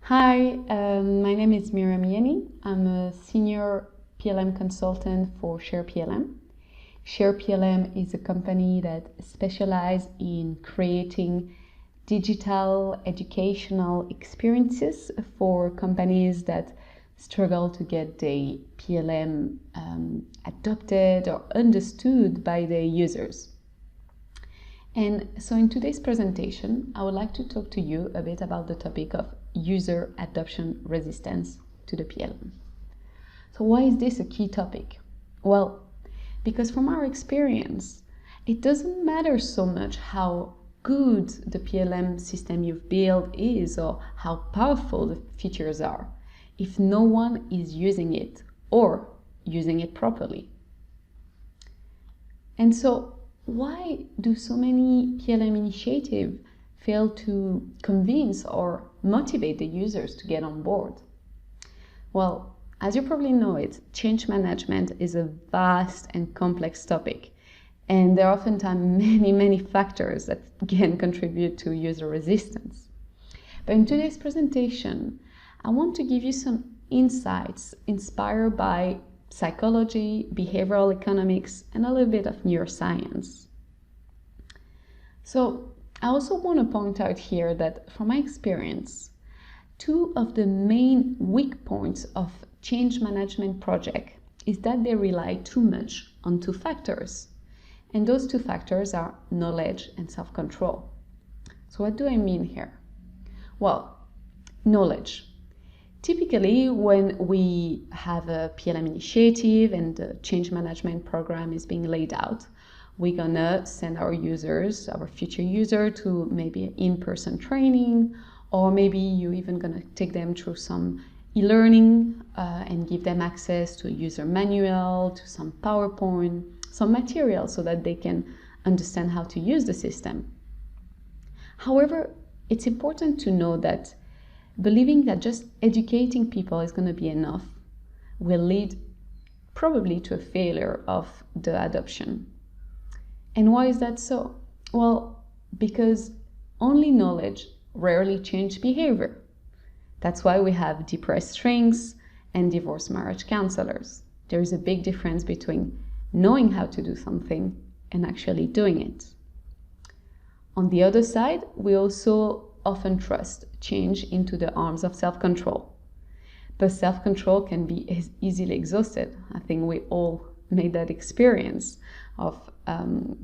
Hi, my name is Myriam Jenni. I'm a senior PLM consultant for Share PLM. Share PLM is a company that specializes in creating digital educational experiences for companies that struggle to get the PLM adopted or understood by their users. And so in today's presentation, I would like to talk to you a bit about the topic of user adoption resistance to the PLM. So why is this a key topic? Well, because from our experience, it doesn't matter so much how good the PLM system you've built is or how powerful the features are, if no one is using it or using it properly. And so why do so many PLM initiatives fail to convince or motivate the users to get on board? Well, as you probably know change management is a vast and complex topic, and there are oftentimes many factors that can contribute to user resistance. But in today's presentation, I want to give you some insights inspired by psychology, behavioral economics, and a little bit of neuroscience. So I also want to point out here that from my experience, two of the main weak points of change management projects is that they rely too much on two factors. And those two factors are knowledge and self-control. So what do I mean here? Well, knowledge. Typically, when we have a PLM initiative and the change management program is being laid out, we're gonna send our users, our future user, to maybe in-person training, or maybe you're even gonna take them through some e-learning and give them access to a user manual, to some PowerPoint, some material so that they can understand how to use the system. However, it's important to know that believing that just educating people is going to be enough will lead probably to a failure of the adoption. And why is that so? Well, because only knowledge rarely changes behavior. That's why we have depressed strings and divorced marriage counselors. There is a big difference between knowing how to do something and actually doing it. On the other side, we also often trust change into the arms of self-control. But self-control can be easily exhausted. I think we all made that experience of,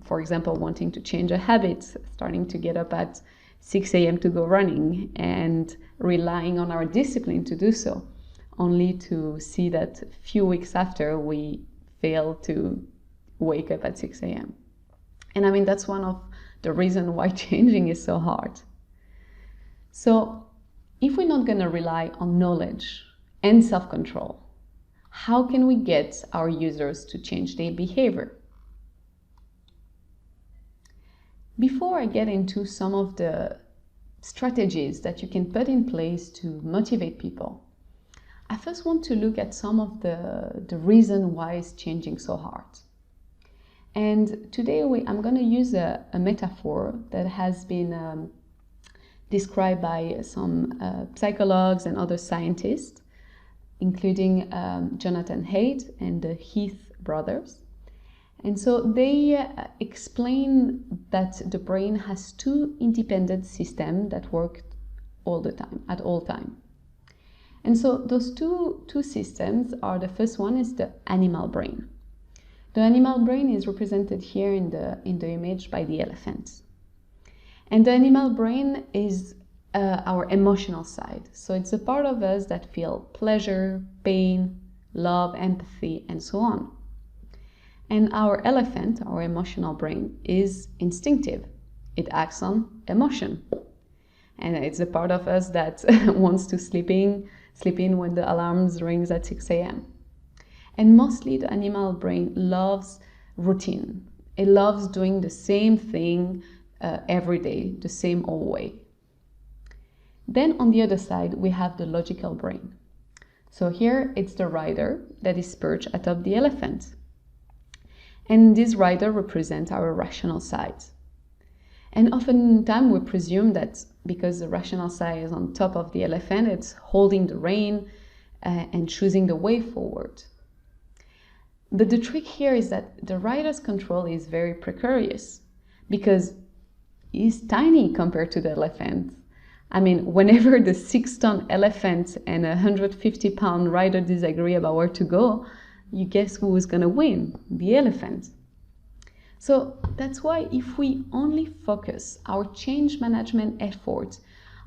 for example, wanting to change a habit, starting to get up at 6 a.m. to go running and relying on our discipline to do so, only to see that a few weeks after we fail to wake up at 6 a.m. And I mean, that's one of the reasons why changing is so hard. So if we're not going to rely on knowledge and self-control, how can we get our users to change their behavior? Before I get into some of the strategies that you can put in place to motivate people, I first want to look at some of the reason why it's changing so hard. And today I'm going to use a metaphor that has been described by some psychologues and other scientists, including Jonathan Haidt and the Heath brothers. And so they explain that the brain has two independent systems that work all the time, at all time. And so those two systems are, the first one is the animal brain. The animal brain is represented here in the image by the elephant. And the animal brain is our emotional side. So it's a part of us that feel pleasure, pain, love, empathy, and so on. And our elephant, our emotional brain, is instinctive. It acts on emotion. And it's a part of us that wants to sleep in when the alarms rings at 6 a.m. And mostly the animal brain loves routine. It loves doing the same thing every day, the same old way. Then on the other side, we have the logical brain. So here it's the rider that is perched atop the elephant. And this rider represents our rational side. And oftentimes we presume that because the rational side is on top of the elephant, it's holding the rein and choosing the way forward. But the trick here is that the rider's control is very precarious because he's tiny compared to the elephant. I mean, whenever the 6-ton elephant and a 150-pound rider disagree about where to go, you guess who is going to win? The elephant. So that's why if we only focus our change management effort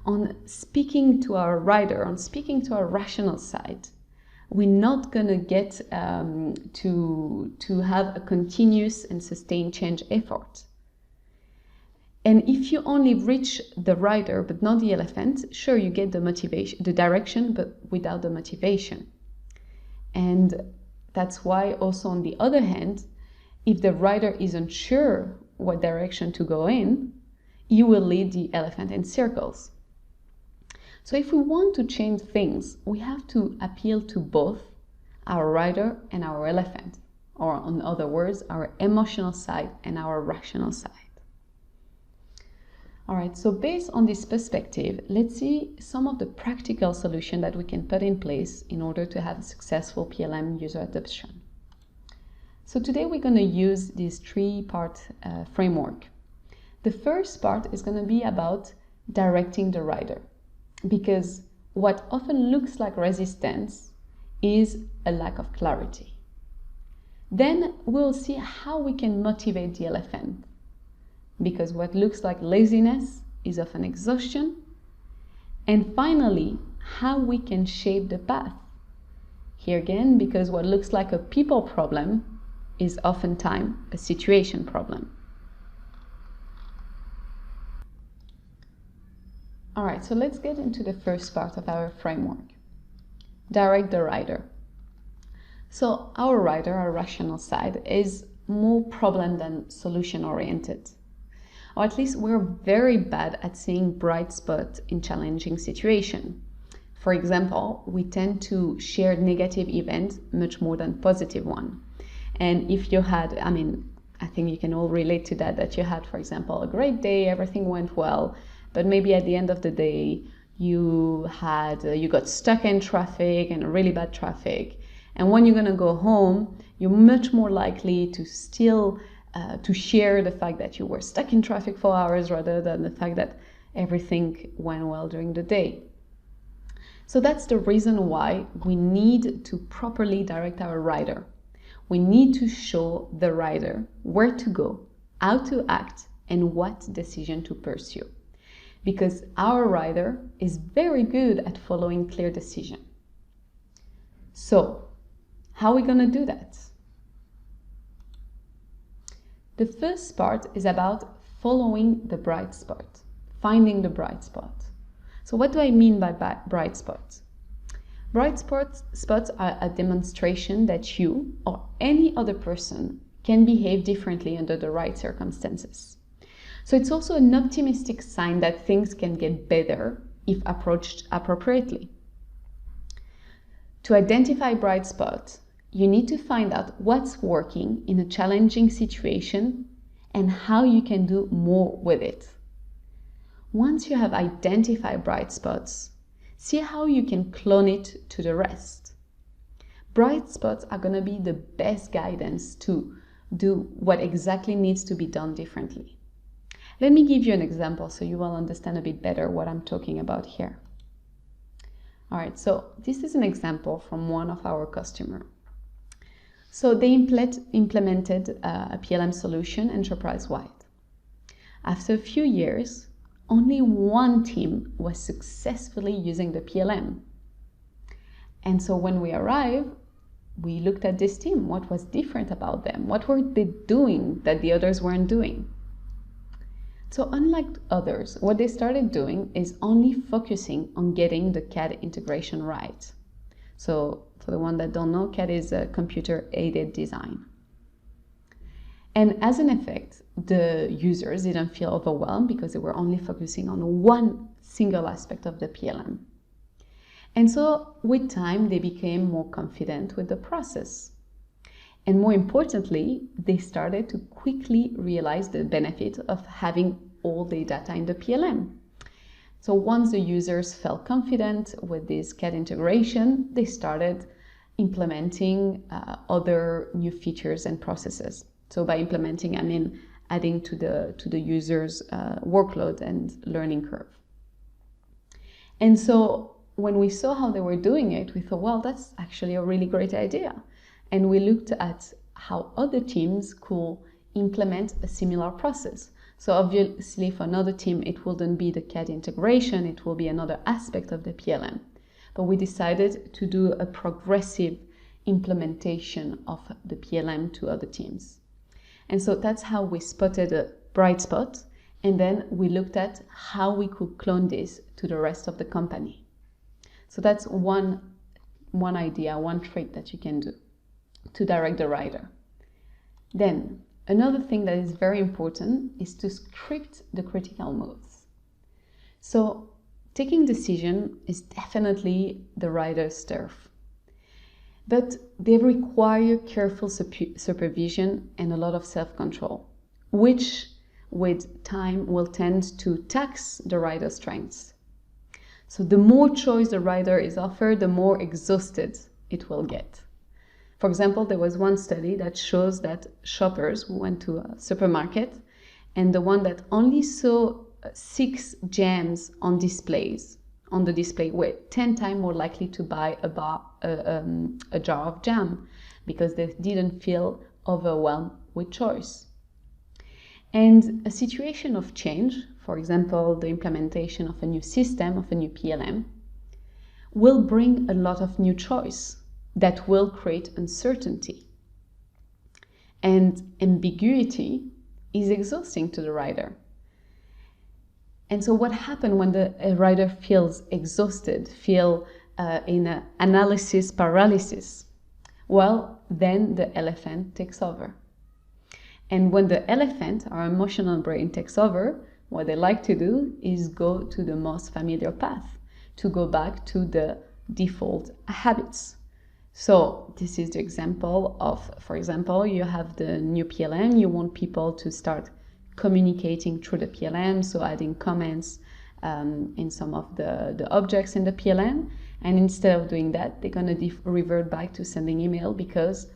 on speaking to our rider, on speaking to our rational side, we're not going to get to have a continuous and sustained change effort. And if you only reach the rider but not the elephant, sure, you get the motivation, the direction, but without the motivation. And that's why also on the other hand, if the rider isn't sure what direction to go in, you will lead the elephant in circles. So if we want to change things, we have to appeal to both our rider and our elephant, or in other words, our emotional side and our rational side. All right, so based on this perspective, let's see some of the practical solutions that we can put in place in order to have a successful PLM user adoption. So today we're going to use this 3-part framework. The first part is going to be about directing the rider, because what often looks like resistance is a lack of clarity. Then we'll see how we can motivate the elephant, because what looks like laziness is often exhaustion. And finally, how we can shape the path. Here again, because what looks like a people problem is oftentimes a situation problem. All right, so let's get into the first part of our framework. Direct the rider. So our rider, our rational side, is more problem than solution oriented. Or at least we're very bad at seeing bright spots in challenging situations. For example, we tend to share negative events much more than positive one. And if you had, I think you can all relate to that you had, for example, a great day, everything went well, but maybe at the end of the day, you got stuck in traffic and really bad traffic. And when you're gonna go home, you're much more likely to still to share the fact that you were stuck in traffic for hours rather than the fact that everything went well during the day. So that's the reason why we need to properly direct our rider. We need to show the rider where to go, how to act, and what decision to pursue. Because our rider is very good at following clear decision. So, how are we going to do that? The first part is about following the bright spot, finding the bright spot. So what do I mean by bright spots? Bright spots are a demonstration that you or any other person can behave differently under the right circumstances. So it's also an optimistic sign that things can get better if approached appropriately. To identify bright spots, you need to find out what's working in a challenging situation and how you can do more with it. Once you have identified bright spots, see how you can clone it to the rest. Bright spots are going to be the best guidance to do what exactly needs to be done differently. Let me give you an example so you will understand a bit better what I'm talking about here. All right, so this is an example from one of our customers. So they implemented a PLM solution enterprise-wide. After a few years, only one team was successfully using the PLM. And so when we arrived, we looked at this team. What was different about them? What were they doing that the others weren't doing? So unlike others, what they started doing is only focusing on getting the CAD integration right. So for the one that don't know, CAD is a computer-aided design. And as an effect, the users didn't feel overwhelmed because they were only focusing on one single aspect of the PLM. And so with time, they became more confident with the process. And more importantly, they started to quickly realize the benefit of having all the data in the PLM. So once the users felt confident with this CAD integration, they started implementing other new features and processes. So by implementing, I mean adding to the user's workload and learning curve. And so when we saw how they were doing it, we thought, well, that's actually a really great idea. And we looked at how other teams could implement a similar process. So obviously for another team, it wouldn't be the CAD integration, it will be another aspect of the PLM. But we decided to do a progressive implementation of the PLM to other teams. And so that's how we spotted a bright spot. And then we looked at how we could clone this to the rest of the company. So that's one idea, one trick that you can do to direct the rider. Then another thing that is very important is to script the critical moves. So taking decision is definitely the rider's turf, but they require careful supervision and a lot of self-control, which with time will tend to tax the rider's strengths. So the more choice the rider is offered, the more exhausted it will get. For example, there was one study that shows that shoppers who went to a supermarket and the one that only saw 6 jams on the display were 10 times more likely to buy a jar of jam because they didn't feel overwhelmed with choice. And a situation of change, for example, the implementation of a new system, of a new PLM, will bring a lot of new choice that will create uncertainty. And ambiguity is exhausting to the rider. And so what happens when the rider feels exhausted, in an analysis paralysis? Well, then the elephant takes over. And when the elephant, our emotional brain, takes over, what they like to do is go to the most familiar path, to go back to the default habits. So this is the example of, for example, you have the new PLM, you want people to start communicating through the PLM, so adding comments in some of the objects in the PLM. And instead of doing that, they're going to revert back to sending email because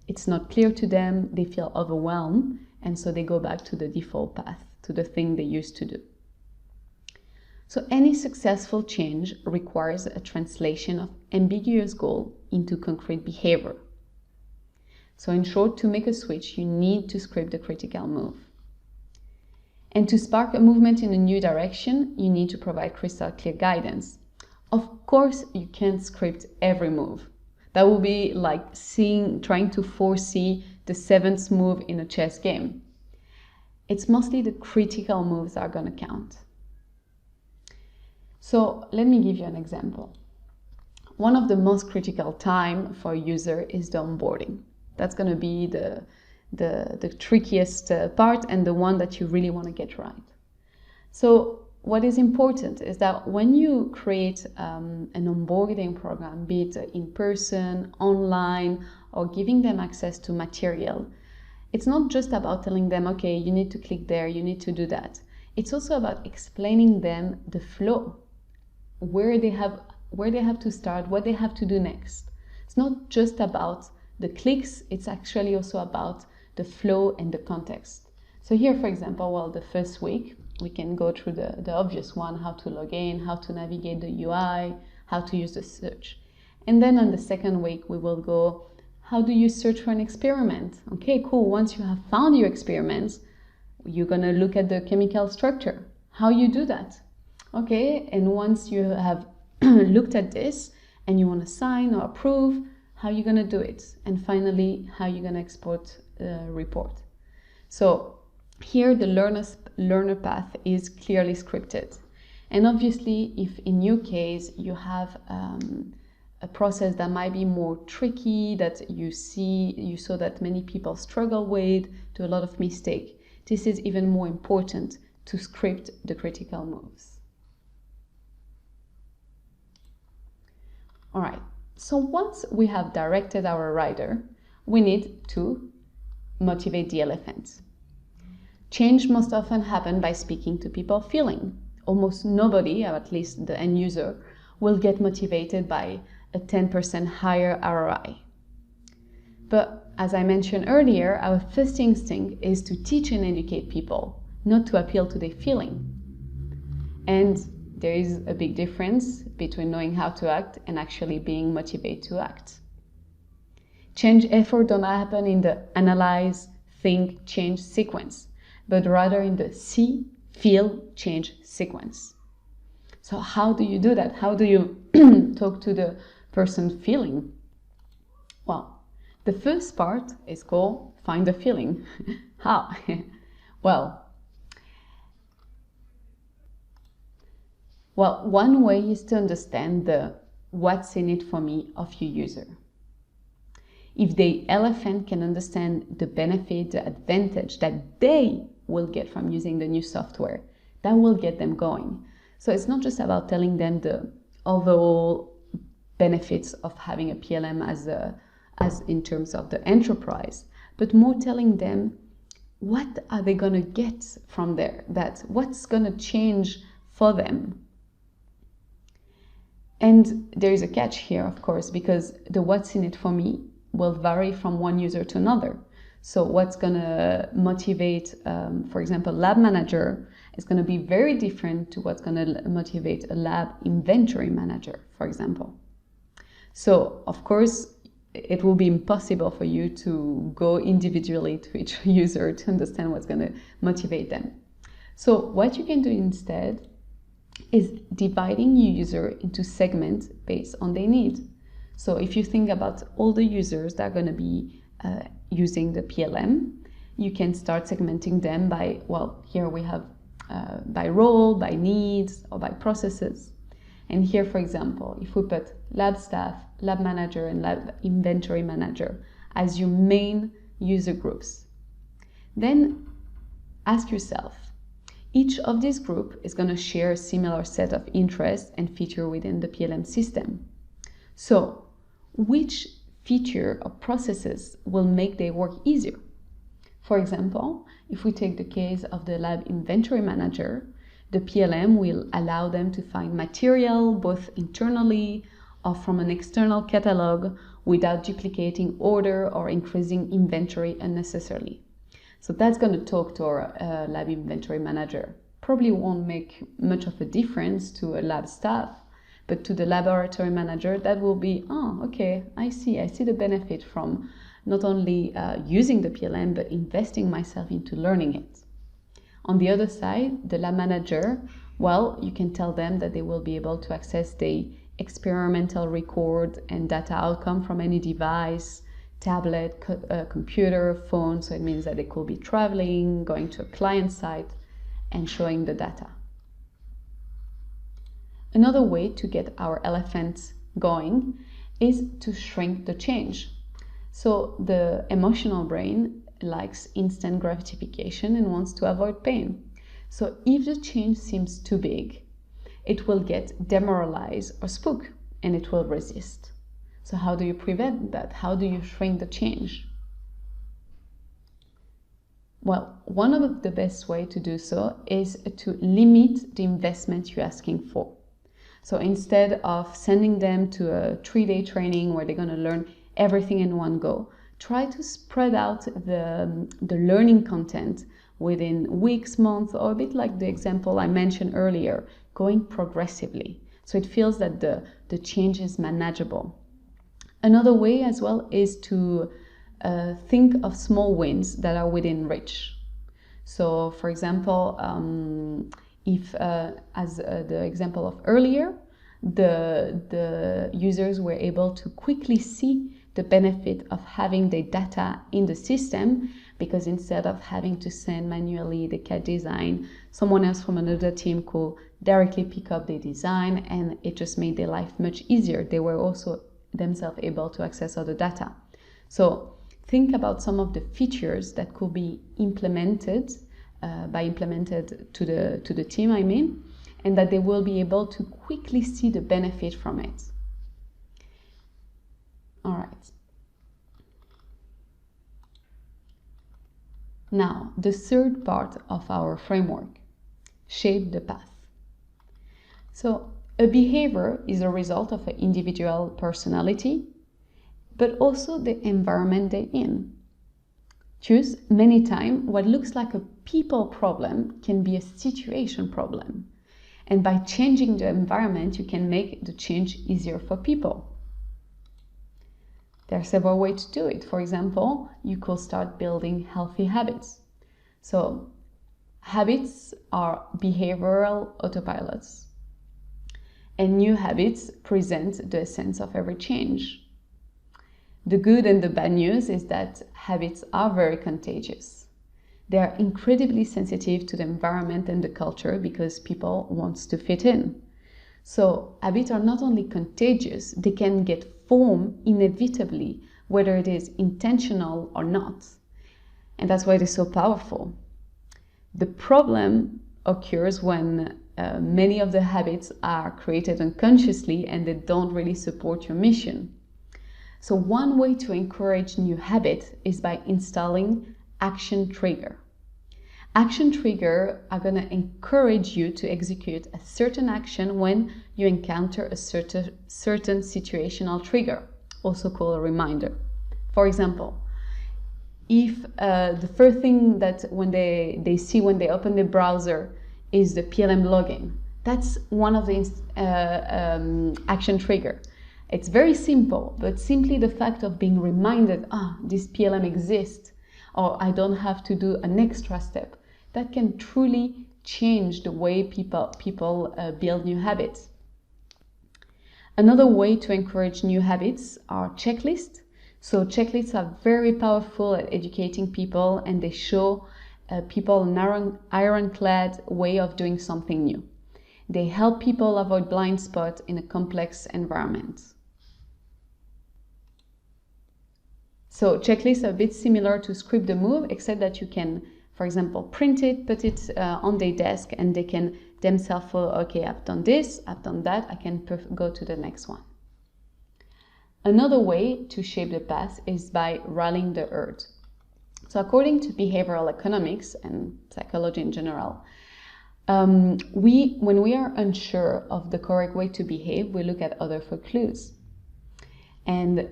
it's not clear to them, they feel overwhelmed, and so they go back to the default path, to the thing they used to do. So any successful change requires a translation of ambiguous goal into concrete behavior. So in short, to make a switch, you need to script the critical move. And to spark a movement in a new direction, you need to provide crystal clear guidance. Of course, you can't script every move. That would be like trying to foresee the 7th move in a chess game. It's mostly the critical moves that are going to count. So let me give you an example. One of the most critical time for a user is the onboarding. That's going to be the trickiest part and the one that you really want to get right. So what is important is that when you create an onboarding program, be it in person, online, or giving them access to material, it's not just about telling them, okay, you need to click there, you need to do that. It's also about explaining them the flow, where they have to start, what they have to do next. It's not just about the clicks, it's actually also about the flow and the context. So here, for example, well, the first week, we can go through the obvious one, how to log in, how to navigate the UI, how to use the search. And then on the second week, we will go, how do you search for an experiment? Okay, cool. Once you have found your experiments, you're going to look at the chemical structure. How you do that? Okay, and once you have looked at this and you want to sign or approve, how are you going to do it? And finally, how are you going to export the report? So here the learner path is clearly scripted. And obviously, if in your case you have a process that might be more tricky, that you saw that many people struggle with, do a lot of mistakes, this is even more important to script the critical moves. All right, so once we have directed our rider, we need to motivate the elephant. Change most often happens by speaking to people feeling. Almost nobody, or at least the end user, will get motivated by a 10% higher ROI. But as I mentioned earlier, our first instinct is to teach and educate people, not to appeal to their feeling. And there is a big difference between knowing how to act and actually being motivated to act. Change effort don't happen in the analyze, think, change sequence, but rather in the see, feel, change sequence. So how do you do that? How do you talk to the person feeling? Well, the first part is called find the feeling. How? Well, one way is to understand the what's in it for me of your user. If the elephant can understand the benefit, the advantage that they will get from using the new software, that will get them going. So it's not just about telling them the overall benefits of having a PLM as in terms of the enterprise, but more telling them what are they going to get from there, that what's going to change for them. And there is a catch here, of course, because the what's in it for me will vary from one user to another. So what's going to motivate, for example, lab manager is going to be very different to what's going to motivate a lab inventory manager, for example. So, of course, it will be impossible for you to go individually to each user to understand what's going to motivate them. So what you can do instead is dividing your user into segments based on their need. So if you think about all the users that are going to be using the PLM, you can start segmenting them by, well, here we have by role, by needs, or by processes. And here, for example, if we put lab staff, lab manager, and lab inventory manager as your main user groups, then ask yourself, each of these groups is going to share a similar set of interests and features within the PLM system. So, which feature or processes will make their work easier? For example, if we take the case of the lab inventory manager, the PLM will allow them to find material both internally or from an external catalog without duplicating order or increasing inventory unnecessarily. So that's going to talk to our lab inventory manager. Probably won't make much of a difference to a lab staff, but to the laboratory manager, that will be, oh, okay, I see the benefit from not only using the PLM, but investing myself into learning it. On the other side, the lab manager, well, you can tell them that they will be able to access the experimental record and data outcome from any device, tablet, computer, phone. So it means that they could be traveling, going to a client site and showing the data. Another way to get our elephant going is to shrink the change. So the emotional brain likes instant gratification and wants to avoid pain. So if the change seems too big, it will get demoralized or spooked and it will resist. So how do you prevent that? How do you shrink the change? Well, one of the best ways to do so is to limit the investment you're asking for. So instead of sending them to a 3-day training where they're going to learn everything in one go, try to spread out the learning content within weeks, months, or a bit like the example I mentioned earlier, going progressively. So it feels that the change is manageable. Another way as well is to think of small wins that are within reach. So for example, if as the example of earlier, the users were able to quickly see the benefit of having the data in the system, because instead of having to send manually the CAD design, someone else from another team could directly pick up the design, and it just made their life much easier. They were also themselves able to access other data. So think about some of the features that could be implemented to the team, I mean, and that they will be able to quickly see the benefit from it. All right. Now, the third part of our framework, shape the path. So, a behavior is a result of an individual personality, but also the environment they're in. Thus, many times, what looks like a people problem can be a situation problem. And by changing the environment, you can make the change easier for people. There are several ways to do it. For example, you could start building healthy habits. So, habits are behavioral autopilots. And new habits present the essence of every change. The good and the bad news is that habits are very contagious. They are incredibly sensitive to the environment and the culture because people want to fit in. So habits are not only contagious, they can get formed inevitably, whether it is intentional or not. And that's why they're so powerful. The problem occurs when many of the habits are created unconsciously and they don't really support your mission. So one way to encourage new habits is by installing action trigger. Action trigger are going to encourage you to execute a certain action when you encounter a certain situational trigger, also called a reminder. For example, if the first thing that when they see when they open the browser is the PLM login, that's one of the action trigger. It's very simple, but simply the fact of being reminded, this PLM exists, or I don't have to do an extra step, that can truly change the way people build new habits. Another way to encourage new habits are checklists. So checklists are very powerful at educating people, and they show people an ironclad way of doing something new. They help people avoid blind spots in a complex environment. So checklists are a bit similar to script the move, except that you can, for example, print it, put it on their desk, and they can themselves follow, okay, I've done this, I've done that, I can go to the next one. Another way to shape the path is by rallying the herd. So according to behavioral economics and psychology in general, when we are unsure of the correct way to behave, we look at other for clues. And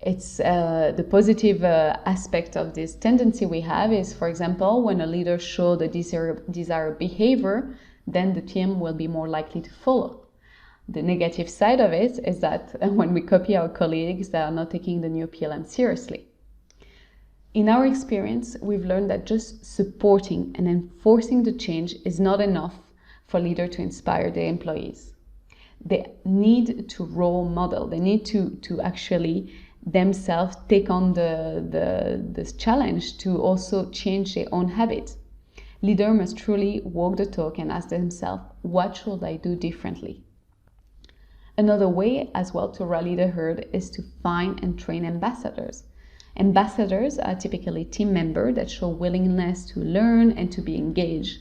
it's the positive aspect of this tendency we have is, for example, when a leader shows the desired behavior, then the team will be more likely to follow. The negative side of it is that when we copy our colleagues that are not taking the new PLM seriously. In our experience, we've learned that just supporting and enforcing the change is not enough for leaders to inspire their employees. They need to role model. They need to actually themselves take on this challenge to also change their own habits. Leaders must truly walk the talk and ask themselves, what should I do differently? Another way as well to rally the herd is to find and train ambassadors. Ambassadors are typically team members that show willingness to learn and to be engaged,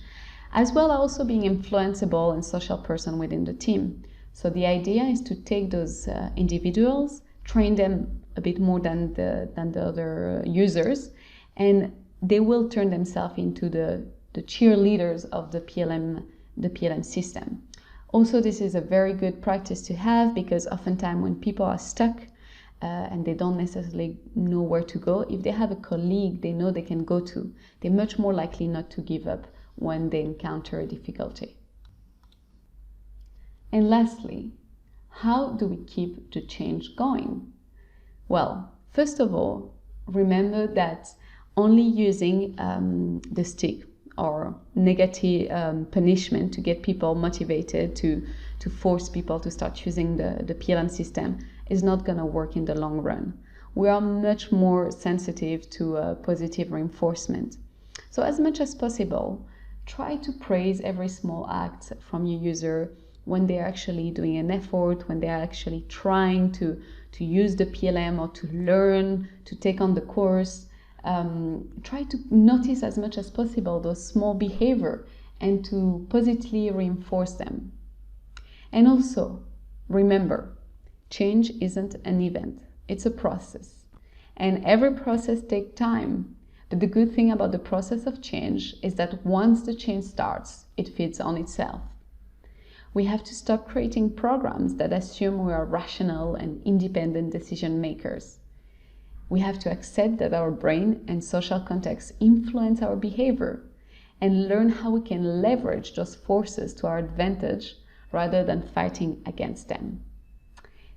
as well as also being influenceable and social person within the team. So the idea is to take those individuals, train them a bit more than the other users, and they will turn themselves into the cheerleaders of the PLM system. Also, this is a very good practice to have because oftentimes when people are stuck and they don't necessarily know where to go, if they have a colleague they know they can go to, they're much more likely not to give up when they encounter a difficulty. And lastly, how do we keep the change going? Well, first of all, remember that only using the stick or negative punishment to get people motivated to force people to start using the PLM system is not going to work in the long run. We are much more sensitive to positive reinforcement. So as much as possible, try to praise every small act from your user when they're actually doing an effort, when they're actually trying to use the PLM or to learn, to take on the course. Try to notice as much as possible those small behavior and to positively reinforce them. And also, remember, change isn't an event, it's a process. And every process takes time, But the good thing about the process of change is that once the change starts, it feeds on itself. We have to stop creating programs that assume we are rational and independent decision makers. We have to accept that our brain and social context influence our behavior and learn how we can leverage those forces to our advantage rather than fighting against them.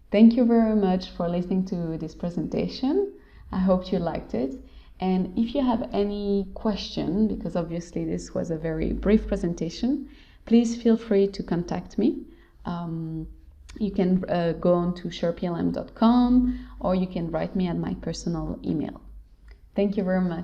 Thank you very much for listening to this presentation. I hope you liked it. And if you have any question, because obviously this was a very brief presentation, please feel free to contact me. You can go on to shareplm.com or you can write me at my personal email. Thank you very much.